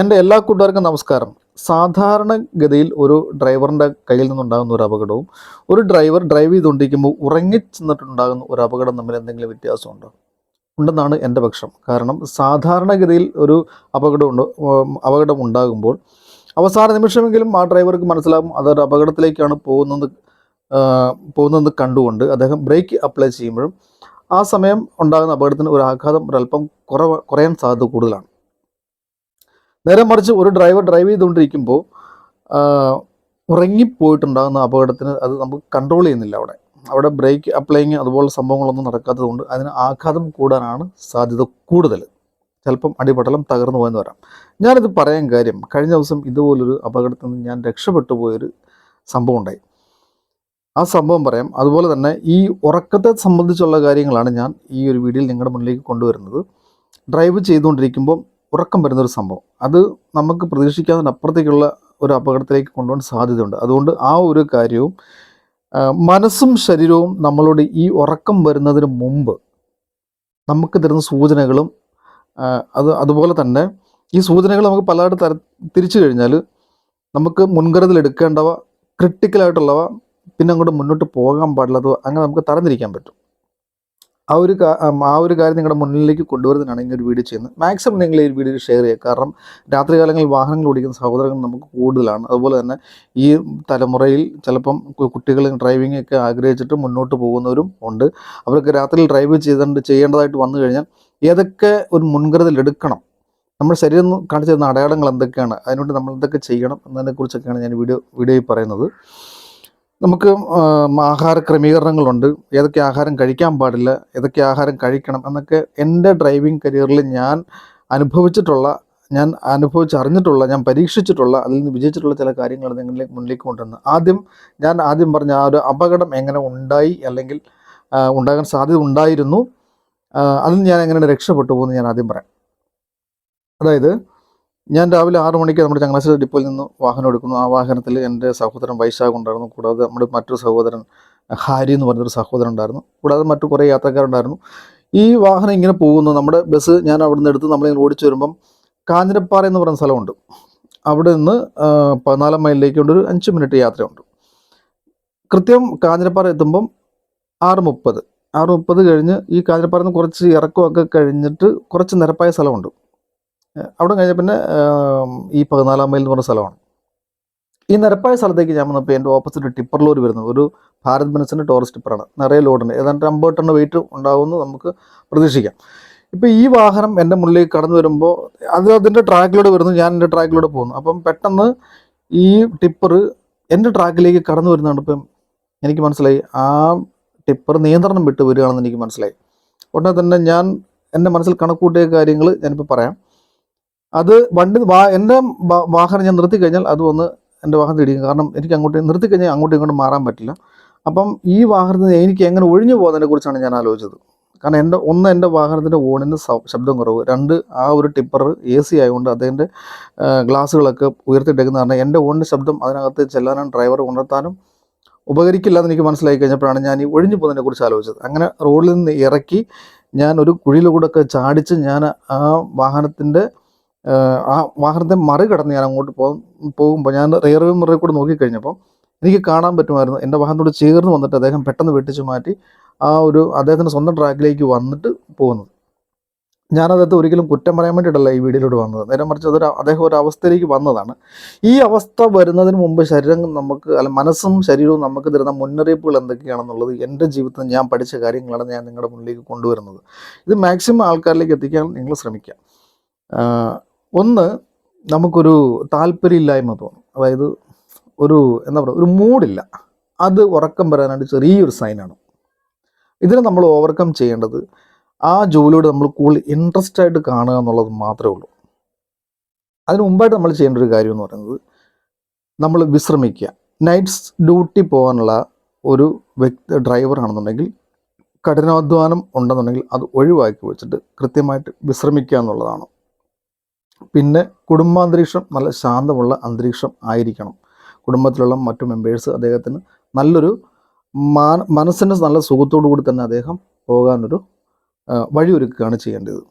എൻ്റെ എല്ലാ കൂട്ടുകാർക്കും നമസ്കാരം. സാധാരണഗതിയിൽ ഒരു ഡ്രൈവറിൻ്റെ കയ്യിൽ നിന്നുണ്ടാകുന്ന ഒരു അപകടവും ഒരു ഡ്രൈവർ ഡ്രൈവ് ചെയ്തുകൊണ്ടിരിക്കുമ്പോൾ ഉറങ്ങിച്ചെന്നിട്ടുണ്ടാകുന്ന ഒരു അപകടം തമ്മിൽ എന്തെങ്കിലും വ്യത്യാസമുണ്ടോ? ഉണ്ടെന്നാണ് എൻ്റെ പക്ഷം. കാരണം സാധാരണഗതിയിൽ ഒരു അപകടം ഉണ്ടാകുമ്പോൾ അവസാന നിമിഷമെങ്കിലും ആ ഡ്രൈവർക്ക് മനസ്സിലാകും അതൊരു അപകടത്തിലേക്കാണ് പോകുന്നത് കണ്ടുകൊണ്ട് അദ്ദേഹം ബ്രേക്ക് അപ്ലൈ ചെയ്യുമ്പോഴും ആ സമയം ഉണ്ടാകുന്ന അപകടത്തിന് ഒരു ആഘാതം ഒരല്പം കുറയാൻ സാധ്യത കൂടുതലാണ്. നേരെ മറിച്ച് ഒരു ഡ്രൈവർ ഡ്രൈവ് ചെയ്തുകൊണ്ടിരിക്കുമ്പോൾ ഉറങ്ങിപ്പോയിട്ടുണ്ടാകുന്ന അപകടത്തിന് അത് നമുക്ക് കൺട്രോൾ ചെയ്യുന്നില്ല. അവിടെ ബ്രേക്ക് അപ്ലൈയിങ് അതുപോലുള്ള സംഭവങ്ങളൊന്നും നടക്കാത്തത് കൊണ്ട് അതിന് ആഘാതം കൂടാനാണ് സാധ്യത കൂടുതൽ. ചിലപ്പം അടിപടലം തകർന്നു പോയെന്ന് വരാം. ഞാനിത് പറയാൻ കാര്യം, കഴിഞ്ഞ ദിവസം ഇതുപോലൊരു അപകടത്തിൽ നിന്ന് ഞാൻ രക്ഷപ്പെട്ടു പോയൊരു സംഭവം ഉണ്ടായി. ആ സംഭവം പറയാം. അതുപോലെ തന്നെ ഈ ഉറക്കത്തെ സംബന്ധിച്ചുള്ള കാര്യങ്ങളാണ് ഞാൻ ഈ ഒരു വീഡിയോയിൽ നിങ്ങളുടെ മുന്നിലേക്ക് കൊണ്ടുവരുന്നത്. ഡ്രൈവ് ചെയ്തുകൊണ്ടിരിക്കുമ്പോൾ ഉറക്കം വരുന്നൊരു സംഭവം, അത് നമുക്ക് പ്രതീക്ഷിക്കാതിനപ്പുറത്തേക്കുള്ള ഒരു അപകടത്തിലേക്ക് കൊണ്ടുപോകാൻ സാധ്യതയുണ്ട്. അതുകൊണ്ട് ആ ഒരു കാര്യവും മനസ്സും ശരീരവും നമ്മളോട് ഈ ഉറക്കം വരുന്നതിന് മുമ്പ് നമുക്ക് തരുന്ന സൂചനകളും അതുപോലെ തന്നെ ഈ സൂചനകൾ നമുക്ക് പലതായിട്ട് തിരിച്ചു കഴിഞ്ഞാൽ നമുക്ക് മുൻകരുതൽ എടുക്കേണ്ടവ, ക്രിട്ടിക്കലായിട്ടുള്ളവ, പിന്നെ അങ്ങോട്ട് മുന്നോട്ട് പോകാൻ പാടില്ലാത്തവ, അങ്ങനെ നമുക്ക് തരംതിരിക്കാൻ പറ്റും. ആ ഒരു കാര്യം നിങ്ങളുടെ മുന്നിലേക്ക് കൊണ്ടുവരുന്നതിനാണ് ഇങ്ങനെ ഒരു വീഡിയോ ചെയ്യുന്നത്. മാക്സിമം നിങ്ങൾ ഈ വീഡിയോ ഷെയർ ചെയ്യുക. കാരണം രാത്രികാലങ്ങളിൽ വാഹനങ്ങൾ ഓടിക്കുന്ന സഹോദരങ്ങൾ നമുക്ക് കൂടുതലാണ്. അതുപോലെ തന്നെ ഈ തലമുറയിൽ ചിലപ്പം കുട്ടികൾ ഡ്രൈവിംഗ് ഒക്കെ ആഗ്രഹിച്ചിട്ട് മുന്നോട്ട് പോകുന്നവരും ഉണ്ട്. അവർക്ക് രാത്രിയിൽ ഡ്രൈവ് ചെയ്യേണ്ടതായിട്ട് വന്നു കഴിഞ്ഞാൽ ഏതൊക്കെ ഒരു മുൻകരുതൽ എടുക്കണം, നമ്മുടെ ശരീരം കാണിച്ചു തരുന്ന അടയാളങ്ങൾ എന്തൊക്കെയാണ്, അതിനുവേണ്ടി നമ്മൾ എന്തൊക്കെ ചെയ്യണം എന്നതിനെക്കുറിച്ചൊക്കെയാണ് ഞാൻ വീഡിയോയിൽ പറയുന്നത്. നമുക്ക് ആഹാര ക്രമീകരണങ്ങളുണ്ട്, ഏതൊക്കെ ആഹാരം കഴിക്കാൻ പാടില്ല, ഏതൊക്കെ ആഹാരം കഴിക്കണം എന്നൊക്കെ എൻ്റെ ഡ്രൈവിംഗ് കരിയറിൽ ഞാൻ അനുഭവിച്ചറിഞ്ഞിട്ടുള്ള, ഞാൻ പരീക്ഷിച്ചിട്ടുള്ള, അതിൽ നിന്ന് വിജയിച്ചിട്ടുള്ള ചില കാര്യങ്ങൾ നിങ്ങളുടെ മുന്നിലേക്ക് കൊണ്ടുവന്ന് ആദ്യം പറഞ്ഞ ആ ഒരു അപകടം എങ്ങനെ ഉണ്ടായി, അല്ലെങ്കിൽ ഉണ്ടാകാൻ സാധ്യത ഉണ്ടായിരുന്നു, അതിൽ ഞാൻ എങ്ങനെയാണ് രക്ഷപ്പെട്ടു പോകുന്നത് ഞാൻ ആദ്യം പറയാം. അതായത് ഞാൻ രാവിലെ 6 മണിക്ക് നമ്മുടെ ചങ്ങനാശ്ശേരി ഡിപ്പോയിൽ നിന്ന് വാഹനം എടുക്കുന്നു. ആ വാഹനത്തിൽ എൻ്റെ സഹോദരൻ വൈശാഖ് ഉണ്ടായിരുന്നു. കൂടാതെ നമ്മുടെ മറ്റൊരു സഹോദരൻ ഹാരി എന്ന് പറഞ്ഞൊരു സഹോദരൻ ഉണ്ടായിരുന്നു. കൂടാതെ മറ്റു കുറേ യാത്രക്കാരുണ്ടായിരുന്നു. ഈ വാഹനം ഇങ്ങനെ പോകുന്നു. നമ്മുടെ ബസ് ഞാൻ അവിടെ നിന്ന് എടുത്ത് നമ്മളിങ്ങനെ ഓടിച്ചു വരുമ്പം കാഞ്ഞിരപ്പാറ എന്ന് പറയുന്ന സ്ഥലമുണ്ട്. അവിടെ നിന്ന് 14 മൈലിലേക്ക് ഒരു 5 മിനിറ്റ് യാത്രയുണ്ട്. കൃത്യം കാഞ്ഞിരപ്പാറ എത്തുമ്പം 6:30 കഴിഞ്ഞ് ഈ കാഞ്ഞിരപ്പാറയിൽ നിന്ന് കുറച്ച് ഇറക്കമൊക്കെ കഴിഞ്ഞിട്ട് കുറച്ച് നിരപ്പായ സ്ഥലമുണ്ട്. അവിടെ കഴിഞ്ഞ പിന്നെ ഈ 14 മൈൽ എന്ന് പറഞ്ഞ സ്ഥലമാണ്. ഈ നിരപ്പായ സ്ഥലത്തേക്ക് ഞാൻ വന്നപ്പോൾ എൻ്റെ ഓപ്പോസിറ്റ് ടിപ്പർ ലോറി വരുന്നത് ഒരു ഭാരത് ബെൻസിൻ്റെ ടോറസ് ടിപ്പറാണ്. നിറയെ ലോഡുണ്ട്. ഏതാണ്ട് 50 ടൺ വെയിറ്റ് ഉണ്ടാകുമെന്ന് നമുക്ക് പ്രതീക്ഷിക്കാം. ഇപ്പോൾ ഈ വാഹനം എൻ്റെ മുന്നിലേക്ക് കടന്നു വരുമ്പോൾ അതിൻ്റെ ട്രാക്കിലൂടെ വരുന്നു, ഞാൻ എൻ്റെ ട്രാക്കിലൂടെ പോകുന്നു. അപ്പം പെട്ടെന്ന് ഈ ടിപ്പർ എൻ്റെ ട്രാക്കിലേക്ക് കടന്നു വരുന്നതാണ്. ഇപ്പം എനിക്ക് മനസ്സിലായി ആ ടിപ്പർ നിയന്ത്രണം വിട്ട് വരികയാണെന്ന് എനിക്ക് മനസ്സിലായി. ഉടനെ തന്നെ ഞാൻ എൻ്റെ മനസ്സിൽ കണക്കൂട്ടിയ കാര്യങ്ങൾ ഞാനിപ്പോൾ പറയാം. അത് എൻ്റെ വാഹനം ഞാൻ നിർത്തിക്കഴിഞ്ഞാൽ അത് വന്ന് എൻ്റെ വാഹനത്തിൽ ഇടിക്കും. കാരണം എനിക്ക് നിർത്തിക്കഴിഞ്ഞാൽ അങ്ങോട്ടും ഇങ്ങോട്ടും മാറാൻ പറ്റില്ല. അപ്പം ഈ വാഹനത്തിന് എനിക്ക് എങ്ങനെ ഒഴിഞ്ഞു പോകുന്നതിനെ കുറിച്ചാണ് ഞാൻ ആലോചിച്ചത്. കാരണം എൻ്റെ വാഹനത്തിൻ്റെ ഓണിന് ശബ്ദം കുറവ്, 2 ആ ഒരു ടിപ്പർ AC ആയതുകൊണ്ട് അതിൻ്റെ ഗ്ലാസ്സുകളൊക്കെ ഉയർത്തിയിട്ടേക്കുന്ന കാരണം എൻ്റെ ഓണിൻ്റെ ശബ്ദം അതിനകത്ത് ചെല്ലാനും ഡ്രൈവർ ഉണർത്താനും ഉപകരിക്കില്ല എന്ന് എനിക്ക് മനസ്സിലായി കഴിഞ്ഞപ്പോഴാണ് ഞാൻ ഈ ഒഴിഞ്ഞു പോകുന്നതിനെ കുറിച്ച് ആലോചിച്ചത്. അങ്ങനെ റോഡിൽ നിന്ന് ഇറക്കി ഞാൻ ഒരു കുഴിയിലൂടെ ഒക്കെ ചാടിച്ച് ഞാൻ ആ വാഹനത്തെ മറികടന്ന് ഞാൻ അങ്ങോട്ട് പോകുമ്പോൾ ഞാൻ റിയർ വ്യൂ മിററിൽ കൂടെ നോക്കിക്കഴിഞ്ഞപ്പോൾ എനിക്ക് കാണാൻ പറ്റുമായിരുന്നു എൻ്റെ വാഹനത്തോട് ചേർന്ന് വന്നിട്ട് അദ്ദേഹം പെട്ടെന്ന് വെട്ടിച്ച് മാറ്റി അദ്ദേഹത്തിൻ്റെ സ്വന്തം ട്രാക്കിലേക്ക് വന്നിട്ട് പോകുന്നത്. ഞാനദ്ദേഹത്തെ ഒരിക്കലും കുറ്റം പറയാൻ വേണ്ടിയിട്ടല്ല ഈ വീഡിയോയിലൂടെ വന്നത്. നേരെ മറിച്ച് അദ്ദേഹം ഒരു അവസ്ഥയിലേക്ക് വന്നതാണ്. ഈ അവസ്ഥ വരുന്നതിന് മുമ്പ് മനസ്സും ശരീരവും നമുക്ക് തരുന്ന മുന്നറിയിപ്പുകൾ എന്തൊക്കെയാണെന്നുള്ളത് എൻ്റെ ജീവിതത്തിൽ ഞാൻ പഠിച്ച കാര്യങ്ങളാണ് ഞാൻ നിങ്ങളുടെ മുന്നിലേക്ക് കൊണ്ടുവരുന്നത്. ഇത് മാക്സിമം ആൾക്കാരിലേക്ക് എത്തിക്കാൻ നിങ്ങൾ ശ്രമിക്കുക. ഒന്ന്, നമുക്കൊരു താല്പര്യമില്ലായ്മ തോന്നും. അതായത് ഒരു മൂഡില്ല. അത് ഉറക്കം വരാനായിട്ട് ചെറിയൊരു സൈനാണ്. ഇതിനെ നമ്മൾ ഓവർകം ചെയ്യേണ്ടത് ആ ജോലിയോട് നമ്മൾ കൂടുതൽ ഇൻട്രസ്റ്റ് ആയിട്ട് കാണുക എന്നുള്ളത് മാത്രമേ ഉള്ളൂ. അതിന് മുമ്പായിട്ട് നമ്മൾ ചെയ്യേണ്ട ഒരു കാര്യം എന്ന് പറയുന്നത് നമ്മൾ വിശ്രമിക്കുക. നൈറ്റ്സ് ഡ്യൂട്ടി പോകാനുള്ള ഒരു ഡ്രൈവറാണെന്നുണ്ടെങ്കിൽ, കഠിനാധ്വാനം ഉണ്ടെന്നുണ്ടെങ്കിൽ അത് ഒഴിവാക്കി വെച്ചിട്ട് കൃത്യമായിട്ട് വിശ്രമിക്കുക എന്നുള്ളതാണ്. പിന്നെ കുടുംബാന്തരീക്ഷം നല്ല ശാന്തമുള്ള അന്തരീക്ഷം ആയിരിക്കണം. കുടുംബത്തിലുള്ള മറ്റു മെമ്പേഴ്സ് അദ്ദേഹത്തിന് നല്ലൊരു മനസ്സിന് നല്ല സുഖത്തോടു കൂടി തന്നെ അദ്ദേഹം പോകാനൊരു വഴിയൊരുക്കുകയാണ് ചെയ്യേണ്ടത്.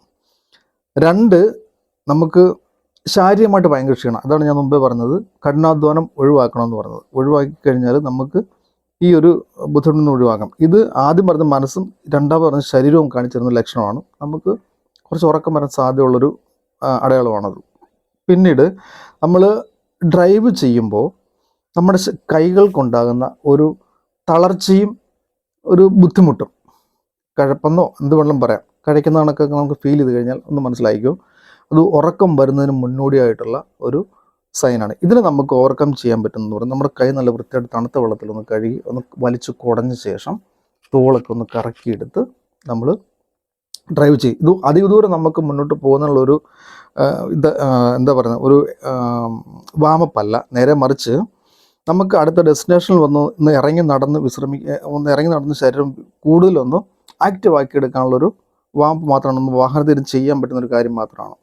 2, നമുക്ക് ശാരീരികമായിട്ട് ഭയങ്കര ക്ഷീണം. അതാണ് ഞാൻ മുമ്പേ പറഞ്ഞത്, കഠിനാധ്വാനം ഒഴിവാക്കണമെന്ന് പറഞ്ഞത്. ഒഴിവാക്കി കഴിഞ്ഞാൽ നമുക്ക് ഈ ഒരു ബുദ്ധിമുട്ടിൽ നിന്ന് ഒഴിവാക്കാം. ഇത് ആദ്യം പറഞ്ഞ മനസ്സും രണ്ടാമത് പറഞ്ഞ ശരീരവും കാണിച്ചിരുന്ന ലക്ഷണമാണ്. നമുക്ക് കുറച്ച് ഉറക്കം വരാൻ സാധ്യതയുള്ളൊരു അടയാളമാണത്. പിന്നീട് നമ്മൾ ഡ്രൈവ് ചെയ്യുമ്പോൾ നമ്മുടെ കൈകൾക്കുണ്ടാകുന്ന ഒരു തളർച്ചയും ഒരു ബുദ്ധിമുട്ടും, കഴപ്പെന്നോ എന്ത് വേണം പറയാം, കഴിക്കുന്ന കണക്കൊക്കെ നമുക്ക് ഫീൽ ചെയ്ത് കഴിഞ്ഞാൽ ഒന്ന് മനസ്സിലായിക്കോ, അത് ഉറക്കം വരുന്നതിന് മുന്നോടിയായിട്ടുള്ള ഒരു സൈനാണ്. ഇതിന് നമുക്ക് ഓവർകം ചെയ്യാൻ പറ്റുമെന്ന് പറഞ്ഞാൽ നമ്മുടെ കൈ നല്ല വൃത്തിയായിട്ട് തണുത്ത വെള്ളത്തിലൊന്ന് കഴുകി ഒന്ന് വലിച്ചു കുടഞ്ഞ ശേഷം തോളൊക്കെ ഒന്ന് കറക്കിയെടുത്ത് നമ്മൾ ഡ്രൈവ് ചെയ്യും. ഇത് അധിക ദൂരം നമുക്ക് മുന്നോട്ട് പോകുന്നുള്ളൊരു എന്താ പറയുന്നത്, ഒരു വാമപ്പല്ല, നേരെ മറിച്ച് നമുക്ക് അടുത്ത ഡെസ്റ്റിനേഷനിൽ ഒന്ന് ഇറങ്ങി നടന്ന് ശരീരം കൂടുതലൊന്ന് ആക്റ്റീവ് ആക്കി എടുക്കാനുള്ളൊരു വാമ്പ് മാത്രമാണ്, നമ്മൾ വാഹനത്തിൽ ചെയ്യാൻ പറ്റുന്നൊരു കാര്യം മാത്രമാണ്.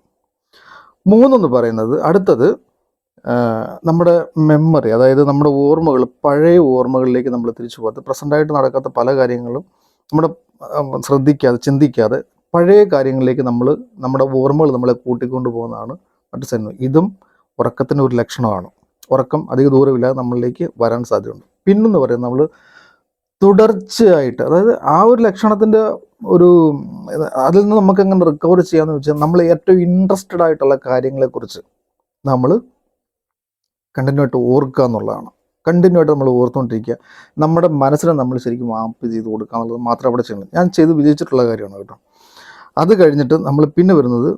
മൂന്നെന്ന് പറയുന്നത്, അടുത്തത് നമ്മുടെ മെമ്മറി, അതായത് നമ്മുടെ ഓർമ്മകൾ, പഴയ ഓർമ്മകളിലേക്ക് നമ്മൾ തിരിച്ചു പോകാത്ത, പ്രസൻ്റായിട്ട് നടക്കാത്ത പല കാര്യങ്ങളും നമ്മുടെ ശ്രദ്ധിക്കാതെ ചിന്തിക്കാതെ പഴയ കാര്യങ്ങളിലേക്ക് നമ്മുടെ ഓർമ്മകൾ നമ്മളെ കൂട്ടിക്കൊണ്ട് പോകുന്നതാണ് മറ്റു സൈൻ. ഇതും ഉറക്കത്തിൻ്റെ ഒരു ലക്ഷണമാണ്. ഉറക്കം അധിക ദൂരമില്ലാതെ നമ്മളിലേക്ക് വരാൻ സാധ്യതയുണ്ട്. പിന്നെന്ന് പറയുന്നത്, നമ്മൾ തുടർച്ചയായിട്ട്, അതായത് ആ ഒരു ലക്ഷണത്തിൻ്റെ ഒരു അതിൽ നിന്ന് നമുക്ക് എങ്ങനെ റിക്കവർ ചെയ്യാമെന്ന് വെച്ചാൽ, നമ്മൾ ഏറ്റവും ഇൻട്രസ്റ്റഡ് ആയിട്ടുള്ള കാര്യങ്ങളെക്കുറിച്ച് നമ്മൾ കണ്ടിന്യൂ ആയിട്ട് ഓർക്കുക എന്നുള്ളതാണ്. കണ്ടിന്യൂ ആയിട്ട് നമ്മൾ ഓർത്തുകൊണ്ടിരിക്കുക, നമ്മുടെ മനസ്സിനെ നമ്മൾ ശരിക്കും മാപ്പ് ചെയ്ത് കൊടുക്കുക എന്നുള്ളത് മാത്രം അവിടെ ചെയ്യണം. ഞാൻ ചെയ്ത് വിജയിച്ചിട്ടുള്ള കാര്യമാണ് കേട്ടോ. അത് കഴിഞ്ഞിട്ട് നമ്മൾ പിന്നെ വരുന്നത്,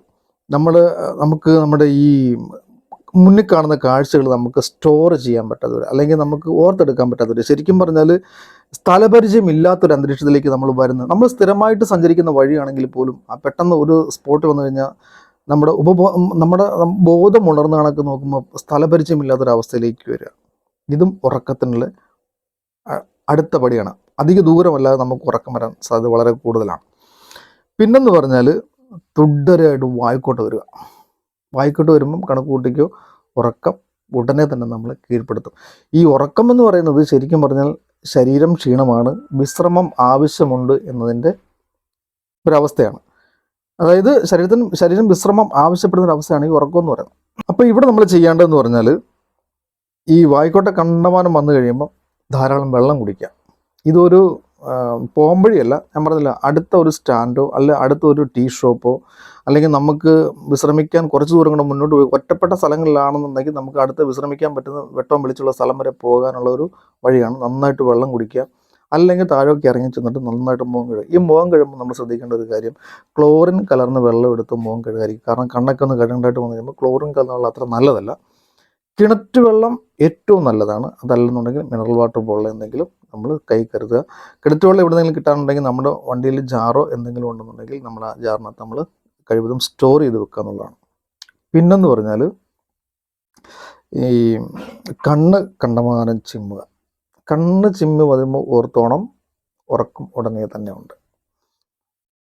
നമുക്ക് നമ്മുടെ ഈ മുന്നിൽ കാണുന്ന കാഴ്ചകൾ നമുക്ക് സ്റ്റോർ ചെയ്യാൻ പറ്റാത്തവർ, അല്ലെങ്കിൽ നമുക്ക് ഓർത്തെടുക്കാൻ പറ്റാത്തവർ, ശരിക്കും പറഞ്ഞാൽ സ്ഥലപരിചയം ഇല്ലാത്തൊരു അന്തരീക്ഷത്തിലേക്ക് നമ്മൾ വരുന്നത്. നമ്മൾ സ്ഥിരമായിട്ട് സഞ്ചരിക്കുന്ന വഴിയാണെങ്കിൽ പോലും പെട്ടെന്ന് ഒരു സ്പോട്ട് വന്നു കഴിഞ്ഞാൽ നമ്മുടെ ബോധം ഉണർന്ന കണക്ക് നോക്കുമ്പോൾ സ്ഥലപരിചയം ഇല്ലാത്തൊരവസ്ഥയിലേക്ക് വരിക. ഇതും ഉറക്കത്തിനുള്ള അടുത്ത പടിയാണ്. അധിക ദൂരമല്ലാതെ നമുക്ക് ഉറക്കം വരാൻ സാധ്യത വളരെ കൂടുതലാണ്. പിന്നെന്ന് പറഞ്ഞാൽ, തുടരെയായിട്ട് വായിക്കോട്ട് വരിക. വായിക്കോട്ട് വരുമ്പം കണക്ക് കൂട്ടിക്കോ, ഉറക്കം ഉടനെ തന്നെ നമ്മളെ കീഴ്പ്പെടുത്തും. ഈ ഉറക്കം എന്ന് പറയുന്നത് ശരിക്കും പറഞ്ഞാൽ ശരീരം ക്ഷീണമാണ്, വിശ്രമം ആവശ്യമുണ്ട് എന്നതിൻ്റെ ഒരവസ്ഥയാണ്. അതായത് ശരീരം വിശ്രമം ആവശ്യപ്പെടുന്ന ഒരു അവസ്ഥയാണ് ഈ ഉറക്കം എന്ന് പറയുന്നത്. അപ്പോൾ ഇവിടെ നമ്മൾ ചെയ്യേണ്ടതെന്ന് പറഞ്ഞാൽ, ഈ വായിക്കോട്ടെ കണ്ടമാനം വന്നു കഴിയുമ്പോൾ ധാരാളം വെള്ളം കുടിക്കുക. ഇതൊരു പോംവഴിയല്ല, ഞാൻ പറഞ്ഞില്ല, അടുത്ത ഒരു സ്റ്റാൻഡോ അല്ലെ അടുത്ത ഒരു ടീ ഷോപ്പോ, അല്ലെങ്കിൽ നമുക്ക് വിശ്രമിക്കാൻ കുറച്ച് ദൂരം കൊണ്ട് മുന്നോട്ട് പോയി ഒറ്റപ്പെട്ട സ്ഥലങ്ങളിലാണെന്നുണ്ടെങ്കിൽ നമുക്ക് അടുത്ത് വിശ്രമിക്കാൻ പറ്റുന്ന വെട്ടവും വെളിച്ചുള്ള സ്ഥലം വരെ പോകാനുള്ള ഒരു വഴിയാണ്. നന്നായിട്ട് വെള്ളം കുടിക്കുക, അല്ലെങ്കിൽ താഴേക്ക് ഇറങ്ങി ചെന്നിട്ട് നന്നായിട്ട് മുഖം കഴുകുക. ഈ മുഖം കഴുകുമ്പോൾ നമ്മൾ ശ്രദ്ധിക്കേണ്ട ഒരു കാര്യം, ക്ലോറിൻ കലർന്ന വെള്ളം എടുത്ത് മുഖം കഴുകായിരിക്കും. കാരണം കണ്ണൊക്കെ ഒന്ന് കഴുകേണ്ടതായിട്ട് വന്നു കഴിയുമ്പോൾ ക്ലോറിൻ കലർന്ന വെള്ളം അത്ര നല്ലതല്ല. കിണറ്റ് വെള്ളം ഏറ്റവും നല്ലതാണ്. അതല്ലെന്നുണ്ടെങ്കിൽ മിനറൽ വാട്ടർ പോലുള്ള എന്തെങ്കിലും നമ്മൾ കൈ കരുതുക. കിണറ്റ് വെള്ളം എവിടെയെങ്കിലും കിട്ടാനുണ്ടെങ്കിൽ നമ്മുടെ വണ്ടിയിൽ ജാറോ എന്തെങ്കിലും ഉണ്ടെന്നുണ്ടെങ്കിൽ നമ്മൾ ആ ജാറിനകത്ത് നമ്മൾ കഴിവതും സ്റ്റോർ ചെയ്ത് വെക്കുക എന്നുള്ളതാണ്. പിന്നെന്ന് പറഞ്ഞാൽ, ഈ കണ്ടമാനം ചിമ്മുക. കണ്ണ് ചിമ്മി വരുമ്പോൾ ഓർത്തോണം, ഉറക്കം ഉടനെ തന്നെ ഉണ്ട്.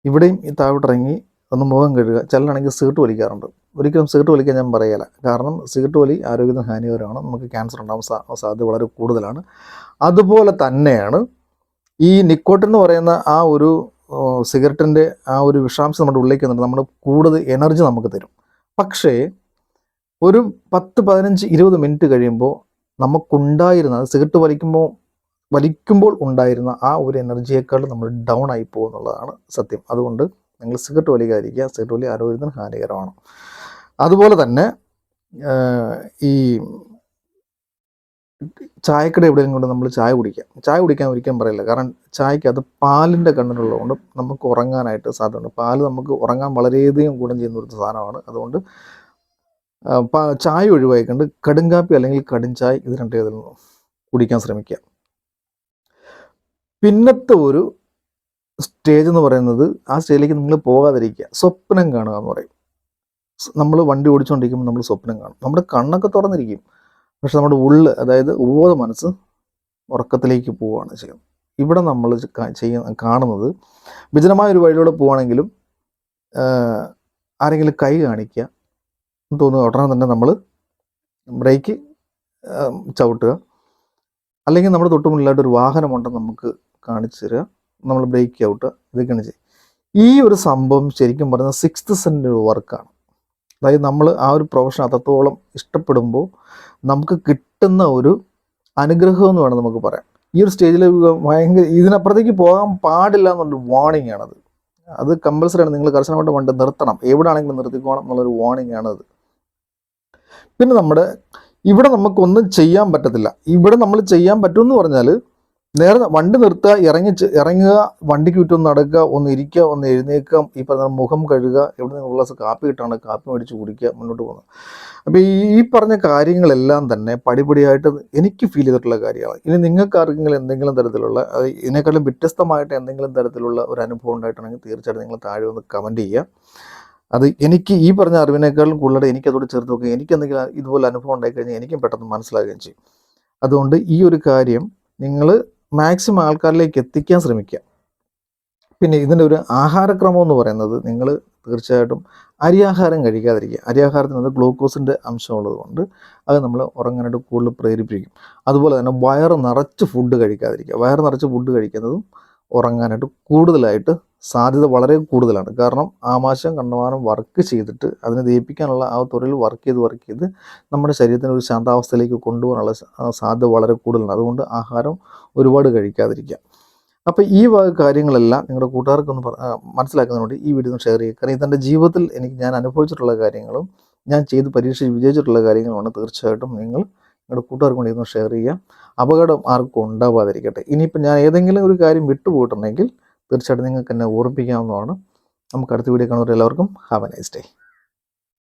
ഇവിടെയും ഈ താഴോട്ടിറങ്ങി ഒന്ന് മുഖം കഴുകുക. ചിലരാണെങ്കിൽ സിഗരറ്റ് വലിക്കാറുണ്ട്. ഒരിക്കലും സിഗരറ്റ് വലിക്കാൻ ഞാൻ പറയല. കാരണം സിഗരറ്റ് വലി ആരോഗ്യത്തിന് ഹാനികരമാണ്. നമുക്ക് ക്യാൻസർ ഉണ്ടാകാൻ സാധ്യത വളരെ കൂടുതലാണ്. അതുപോലെ തന്നെയാണ് ഈ നിക്കോട്ടിൻ എന്ന് പറയുന്ന ആ ഒരു സിഗരറ്റിൻ്റെ ആ ഒരു വിഷാംശം നമ്മുടെ ഉള്ളിലേക്ക് വന്നിട്ട് നമ്മൾ കൂടുതൽ എനർജി നമുക്ക് തരും. പക്ഷേ ഒരു 10-15-20 മിനിറ്റ് കഴിയുമ്പോൾ നമുക്കുണ്ടായിരുന്ന, സിഗരറ്റ് വലിക്കുമ്പോൾ ഉണ്ടായിരുന്ന ആ ഒരു എനർജിയേക്കാൾ നമ്മൾ ഡൗൺ ആയി പോകുന്നുള്ളതാണ് സത്യം. അതുകൊണ്ട് നിങ്ങൾ സിഗരറ്റ് വലിക്കാതിരിക്കുക. സിഗരറ്റ് വലി ആരോഗ്യത്തിന് ഹാനികരമാണ്. അതുപോലെ തന്നെ ഈ ചായക്കട എവിടെയെങ്കിലും കൊണ്ട് നമ്മൾ ചായ കുടിക്കാൻ ഒരിക്കലും പറയില്ല. കാരണം ചായക്ക് അത് പാലിൻ്റെ കണ്ടൻ്റുള്ളതുകൊണ്ട് നമുക്ക് ഉറങ്ങാനായിട്ട് സാധ്യതയുണ്ട്. പാല് നമുക്ക് ഉറങ്ങാൻ വളരെയധികം ഗുണം ചെയ്യുന്ന ഒരു സാധനമാണ്. അതുകൊണ്ട് ചായ ഒഴിവായിക്കൊണ്ട് കടുങ്കാപ്പി അല്ലെങ്കിൽ കടുംചായ ഇത് രണ്ടേതിൽ കുടിക്കാൻ ശ്രമിക്കുക. പിന്നത്തെ ഒരു സ്റ്റേജ് എന്ന് പറയുന്നത്, ആ സ്റ്റേജിലേക്ക് നിങ്ങൾ പോകാതിരിക്കുക. സ്വപ്നം കാണുക എന്ന് പറയും. നമ്മൾ വണ്ടി ഓടിച്ചുകൊണ്ടിരിക്കുമ്പോൾ നമ്മൾ സ്വപ്നം കാണും. നമ്മുടെ കണ്ണൊക്കെ തുറന്നിരിക്കും, പക്ഷെ നമ്മുടെ ഉള്ളിൽ, അതായത് ഉപബോധ മനസ്സ് ഉറക്കത്തിലേക്ക് പോവുകയാണ് ചെയ്യുന്നത്. ഇവിടെ നമ്മൾ കാണുന്നത്, വിജനമായ ഒരു വഴിയിലൂടെ പോവുകയാണെങ്കിലും ആരെങ്കിലും കൈ കാണിക്കുക തോന്നുക, ഉടനെ തന്നെ നമ്മൾ ബ്രേക്ക് ചവിട്ടുക, അല്ലെങ്കിൽ നമ്മുടെ തൊട്ട് മുന്നിലായിട്ടൊരു വാഹനമുണ്ടെന്ന് നമുക്ക് കാണിച്ചു തരിക, നമ്മൾ ബ്രേക്ക് ചവിട്ടുക. ഇതൊക്കെയാണ് ചെയ്യുക. ഈ ഒരു സംഭവം ശരിക്കും പറയുന്നത് 6th സെൻസിൻ്റെ ഒരു വർക്കാണ്. അതായത് നമ്മൾ ആ ഒരു പ്രൊഫഷൻ അത്രത്തോളം ഇഷ്ടപ്പെടുമ്പോൾ നമുക്ക് കിട്ടുന്ന ഒരു അനുഗ്രഹം എന്ന് വേണം നമുക്ക് പറയാം. ഈ ഒരു സ്റ്റേജിൽ ഭയങ്കര ഇതിനപ്പുറത്തേക്ക് പോകാൻ പാടില്ല എന്നുള്ളൊരു വാർണിംഗ് ആണത്. അത് കമ്പൽസറി ആണ്, നിങ്ങൾ കർശനമായിട്ട് വണ്ടി നിർത്തണം, എവിടെ ആണെങ്കിലും നിർത്തിക്കോണം എന്നുള്ളൊരു വാർണിംഗ് ആണത്. പിന്നെ ഇവിടെ നമുക്കൊന്നും ചെയ്യാൻ പറ്റത്തില്ല. ഇവിടെ നമ്മൾ ചെയ്യാൻ പറ്റുമെന്ന് പറഞ്ഞാൽ നേരെ വണ്ടി നിർത്തുക, ഇറങ്ങുക, വണ്ടിക്ക് ചുറ്റും നടക്കുക, ഒന്ന് ഇരിക്കുക, ഒന്ന് എഴുന്നേക്കുക, ഈ പറഞ്ഞ മുഖം കഴുകുക, എവിടെ നിന്ന് ഗ്ലാസ് കാപ്പി കിട്ടുകയാണ് കാപ്പി മേടിച്ച് കുടിക്കുക, മുന്നോട്ട് പോകുന്നത്. അപ്പോൾ ഈ പറഞ്ഞ കാര്യങ്ങളെല്ലാം തന്നെ പടിപടിയായിട്ട് എനിക്ക് ഫീൽ ചെയ്തിട്ടുള്ള കാര്യമാണ്. ഇനി നിങ്ങൾക്ക് ആർക്കെങ്കിലും എന്തെങ്കിലും തരത്തിലുള്ള ഇതിനേക്കാളും വ്യത്യസ്തമായിട്ട് എന്തെങ്കിലും തരത്തിലുള്ള ഒരു അനുഭവം ഉണ്ടായിട്ടുണ്ടെങ്കിൽ തീർച്ചയായിട്ടും നിങ്ങൾ താഴെ ഒന്ന് കമൻറ്റ് ചെയ്യുക. അത് എനിക്ക് ഈ പറഞ്ഞ അറിവിനേക്കാളും കൂടുതൽ എനിക്കതോട് ചേർത്ത് നോക്കുക, എനിക്ക് എന്തെങ്കിലും ഇതുപോലെ അനുഭവം ഉണ്ടായിക്കഴിഞ്ഞാൽ എനിക്കും പെട്ടെന്ന് മനസ്സിലാകുകയും ചെയ്യും. അതുകൊണ്ട് ഈ ഒരു കാര്യം നിങ്ങൾ മാക്സിമം ആൾക്കാരിലേക്ക് എത്തിക്കാൻ ശ്രമിക്കുക. പിന്നെ ഇതിൻ്റെ ഒരു ആഹാരക്രമം എന്ന് പറയുന്നത് നിങ്ങൾ തീർച്ചയായിട്ടും അരിയാഹാരം കഴിക്കാതിരിക്കുക. അരിയാഹാരത്തിനകത്ത് ഗ്ലൂക്കോസിൻ്റെ അംശമുള്ളത് കൊണ്ട് അത് നമ്മൾ ഉറങ്ങാനായിട്ട് കൂടുതൽ പ്രേരിപ്പിക്കും. അതുപോലെ തന്നെ വയറ് നിറച്ച് ഫുഡ് കഴിക്കാതിരിക്കുക. വയറ് നിറച്ച് ഫുഡ് കഴിക്കുന്നതും ഉറങ്ങാനായിട്ട് കൂടുതലായിട്ട് സാധ്യത വളരെ കൂടുതലാണ്. കാരണം ആമാശയം കണ്ടമാനം വർക്ക് ചെയ്തിട്ട് അതിനെ ദഹിപ്പിക്കാനുള്ള ആ തുറയിൽ വർക്ക് ചെയ്ത് നമ്മുടെ ശരീരത്തിന് ഒരു ശാന്താവസ്ഥയിലേക്ക് കൊണ്ടുപോകാനുള്ള സാധ്യത വളരെ കൂടുതലാണ്. അതുകൊണ്ട് ആഹാരം ഒരുപാട് കഴിക്കാതിരിക്കുക. അപ്പോൾ ഈ വക കാര്യങ്ങളെല്ലാം നിങ്ങളുടെ കൂട്ടുകാർക്കൊന്ന് മനസ്സിലാക്കുന്നതിന് വേണ്ടി ഈ വീഡിയോ ഒന്ന് ഷെയർ ചെയ്യുക. കാരണം ഇതെൻ്റെ ജീവിതത്തിൽ ഞാൻ അനുഭവിച്ചിട്ടുള്ള കാര്യങ്ങളും ഞാൻ ചെയ്ത് പരീക്ഷിച്ച് വിജയിച്ചിട്ടുള്ള കാര്യങ്ങളുമാണ്. തീർച്ചയായിട്ടും നിങ്ങളുടെ കൂട്ടുകാർക്ക് വേണ്ടി ഒന്ന് ഷെയർ ചെയ്യുക. അപകടം ആർക്കും ഉണ്ടാവാതിരിക്കട്ടെ. ഇനിയിപ്പോൾ ഞാൻ ഏതെങ്കിലും ഒരു കാര്യം വിട്ടുപോയിട്ടുണ്ടെങ്കിൽ തീർച്ചയായിട്ടും നിങ്ങൾക്ക് എന്നെ ഓർമ്മിപ്പിക്കാവുന്നതാണ്. നമുക്ക് അടുത്ത വീഡിയോ കാണുന്നവർ എല്ലാവർക്കും ഹാവ് എ നൈസ് ഡേ.